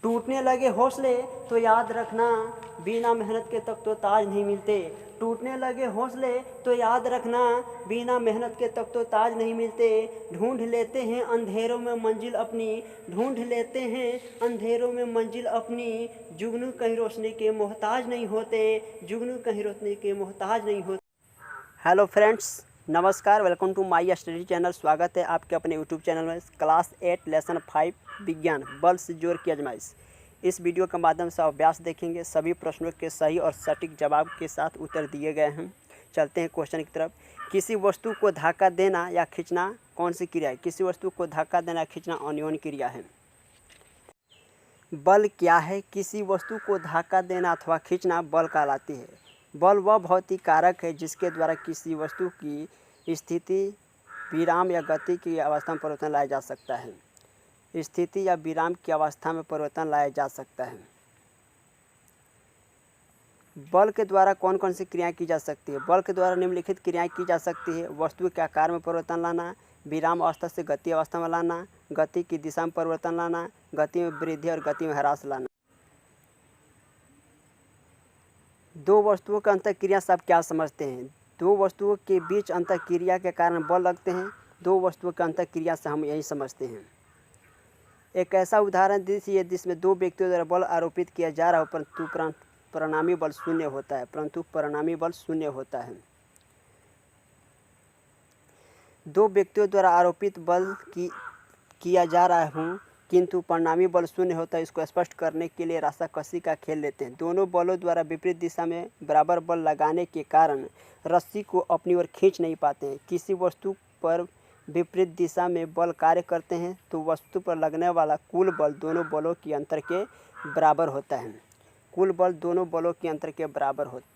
टूटने लगे हौसले तो याद रखना, बिना मेहनत के तक तो ताज नहीं मिलते। टूटने लगे हौसले तो याद रखना, बिना मेहनत के तक तो ताज नहीं मिलते। ढूंढ लेते हैं अंधेरों में मंजिल अपनी, ढूंढ लेते हैं अंधेरों में मंजिल अपनी। जुगनू कहीं रोशनी के मोहताज नहीं होते, जुगनू कहीं रोशनी के मोहताज नहीं होते। हेलो फ्रेंड्स, नमस्कार, welcome to my study channel. स्वागत है आपके अपने यूट्यूब चैनल में। क्लास 8 लेसन 5 विज्ञान, बल से जोर की आजमाइश। इस वीडियो के माध्यम से अभ्यास देखेंगे। सभी प्रश्नों के सही और सटीक जवाब के साथ उत्तर दिए गए हैं। चलते हैं क्वेश्चन की तरफ। किसी वस्तु को धक्का देना या खींचना कौन सी क्रिया है? किसी वस्तु को धक्का देना या खींचना अनियन क्रिया है। बल क्या है? किसी वस्तु को धक्का देना अथवा खींचना बल कहलाती है। बल वह भौतिक कारक है जिसके द्वारा किसी वस्तु की स्थिति, विराम या गति की अवस्था में परिवर्तन लाया जा सकता है। स्थिति या विराम की अवस्था में परिवर्तन लाया जा सकता है। बल के द्वारा कौन कौन सी क्रियाएं की जा सकती है? बल के द्वारा निम्नलिखित क्रियाएं की जा सकती है। वस्तु के आकार में परिवर्तन लाना, विराम अवस्था से गति अवस्था में लाना, गति की दिशा में परिवर्तन लाना, गति में वृद्धि और गति में ह्रास लाना। दो वस्तुओं का अंतःक्रिया से आप क्या समझते हैं? दो वस्तुओं के बीच अंतःक्रिया के कारण बल लगते हैं। दो वस्तुओं के अंतःक्रिया से हम यही समझते हैं। एक ऐसा उदाहरण दीजिए जिसमें दो व्यक्तियों द्वारा बल आरोपित किया जा रहा हो परंतु परिणामी बल शून्य होता है। दो व्यक्तियों द्वारा आरोपित बल किया जा रहा हूँ किंतु परिणामी बल शून्य होता है। इसको स्पष्ट करने के लिए रस्साकसी का खेल लेते हैं। दोनों बलों द्वारा विपरीत दिशा में बराबर बल लगाने के कारण रस्सी को अपनी ओर खींच नहीं पाते हैं। किसी वस्तु पर विपरीत दिशा में बल कार्य करते हैं तो वस्तु पर लगने वाला कुल बल दोनों बलों के अंतर के बराबर होता है। कुल बल दोनों बलों के अंतर के बराबर होता है।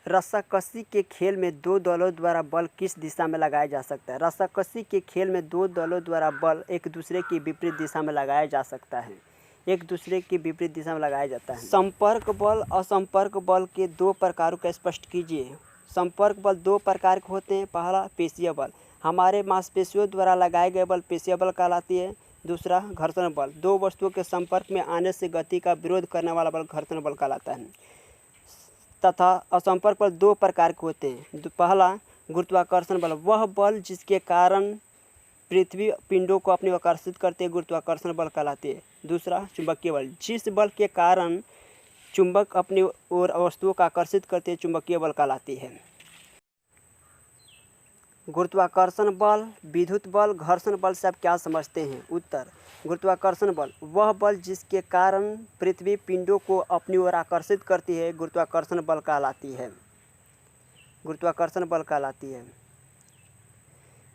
रस्साकसी के खेल में दो दलों द्वारा बल किस दिशा में लगाया जा सकता है? रस्साकसी के खेल में दो दलों द्वारा बल एक दूसरे की विपरीत दिशा में लगाया जा सकता है। एक दूसरे की विपरीत दिशा में लगाया जाता है। संपर्क बल, असंपर्क बल के दो प्रकारों का स्पष्ट कीजिए। संपर्क बल दो प्रकार के होते हैं। पहला पेशीय बल, हमारे मांसपेशियों द्वारा लगाए गए बल पेशीय बल कहलाती है। दूसरा घर्षण बल, दो वस्तुओं के संपर्क में आने से गति का विरोध करने वाला बल घर्षण बल कहलाता है। तथा असंपर्क बल दो प्रकार के होते हैं। पहला गुरुत्वाकर्षण बल, वह बल जिसके कारण पृथ्वी पिंडों को अपनी ओर आकर्षित करते हैं, गुरुत्वाकर्षण बल कहलाती है। दूसरा चुंबकीय बल, जिस बल के कारण चुंबक अपनी ओर वस्तुओं को आकर्षित करते हैं, चुंबकीय बल कहलाती है। गुरुत्वाकर्षण बल, विद्युत बल, घर्षण बल से आप क्या समझते हैं? उत्तर, गुरुत्वाकर्षण बल वह बल जिसके कारण पृथ्वी पिंडों को अपनी ओर आकर्षित करती है, गुरुत्वाकर्षण बल कहलाती है। गुरुत्वाकर्षण बल कहलाती है।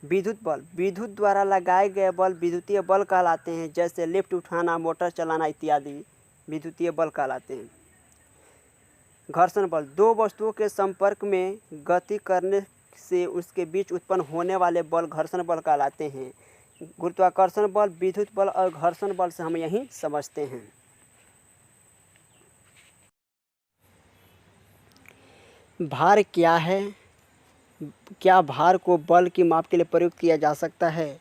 विद्युत बल, विद्युत द्वारा लगाए गए बल विद्युतीय बल कहलाते हैं। जैसे लिफ्ट उठाना, मोटर चलाना इत्यादि विद्युतीय बल कहलाते हैं। घर्षण बल, दो वस्तुओं के संपर्क में गति करने से उसके बीच उत्पन्न होने वाले बल घर्षण बल कहलाते हैं। गुरुत्वाकर्षण बल, विद्युत बल और घर्षण बल से हम यही समझते हैं। भार क्या है? क्या भार को बल की माप के लिए प्रयुक्त किया जा सकता है?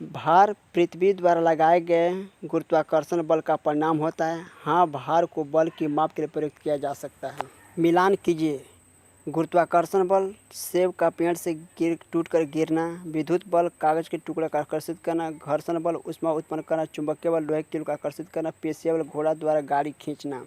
भार पृथ्वी द्वारा लगाए गए गुरुत्वाकर्षण बल का परिणाम होता है। हाँ, भार को बल की माप के लिए प्रयुक्त किया जा सकता है। मिलान कीजिए। गुरुत्वाकर्षण बल सेब का पेड़ से टूटकर गिरना, विद्युत बल कागज के टुकड़े को आकर्षित करना, घर्षण बल ऊष्मा उत्पन्न करना, चुंबकीय बल लोहे की कील को आकर्षित करना, पेशीय बल घोड़ा द्वारा गाड़ी खींचना।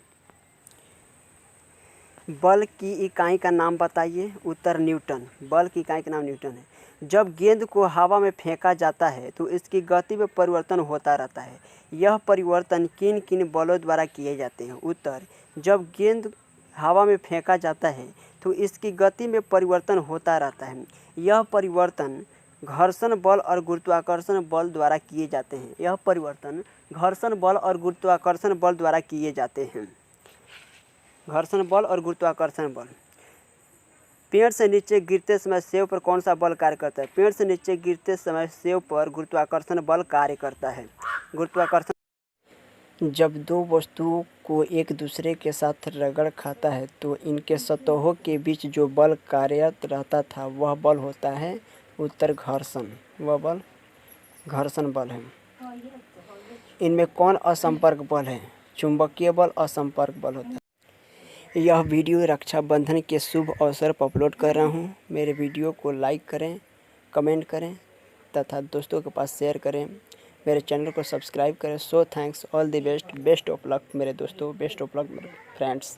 बल की इकाई का नाम बताइए। उत्तर, न्यूटन। बल की इकाई का नाम न्यूटन है। जब गेंद को हवा में फेंका जाता है तो इसकी गति में परिवर्तन होता रहता है। यह परिवर्तन किन किन बलों द्वारा किए जाते हैं? उत्तर, जब गेंद हवा में फेंका जाता है तो इसकी गति में परिवर्तन होता रहता है। यह परिवर्तन घर्षण बल और गुरुत्वाकर्षण बल द्वारा किए जाते हैं। यह परिवर्तन घर्षण बल और गुरुत्वाकर्षण बल द्वारा किए जाते हैं। घर्षण बल और गुरुत्वाकर्षण बल। पेड़ से नीचे गिरते समय सेब पर कौन सा बल कार्य करता है? पेड़ से नीचे गिरते समय सेब पर गुरुत्वाकर्षण बल कार्य करता है। गुरुत्वाकर्षण। जब दो वस्तुओं को एक दूसरे के साथ रगड़ खाता है तो इनके सतहों के बीच जो बल कार्यरत रहता था वह बल होता है। उत्तर, घर्षण। वह बल घर्षण बल है। इनमें कौन असंपर्क बल है? चुंबकीय बल असंपर्क बल होता है। यह वीडियो रक्षाबंधन के शुभ अवसर पर अपलोड कर रहा हूँ। मेरे वीडियो को लाइक करें, कमेंट करें तथा दोस्तों के पास शेयर करें। मेरे चैनल को सब्सक्राइब करें। So thanks, all the best, best of luck मेरे दोस्तों, बेस्ट ऑफ लक मेरे फ्रेंड्स।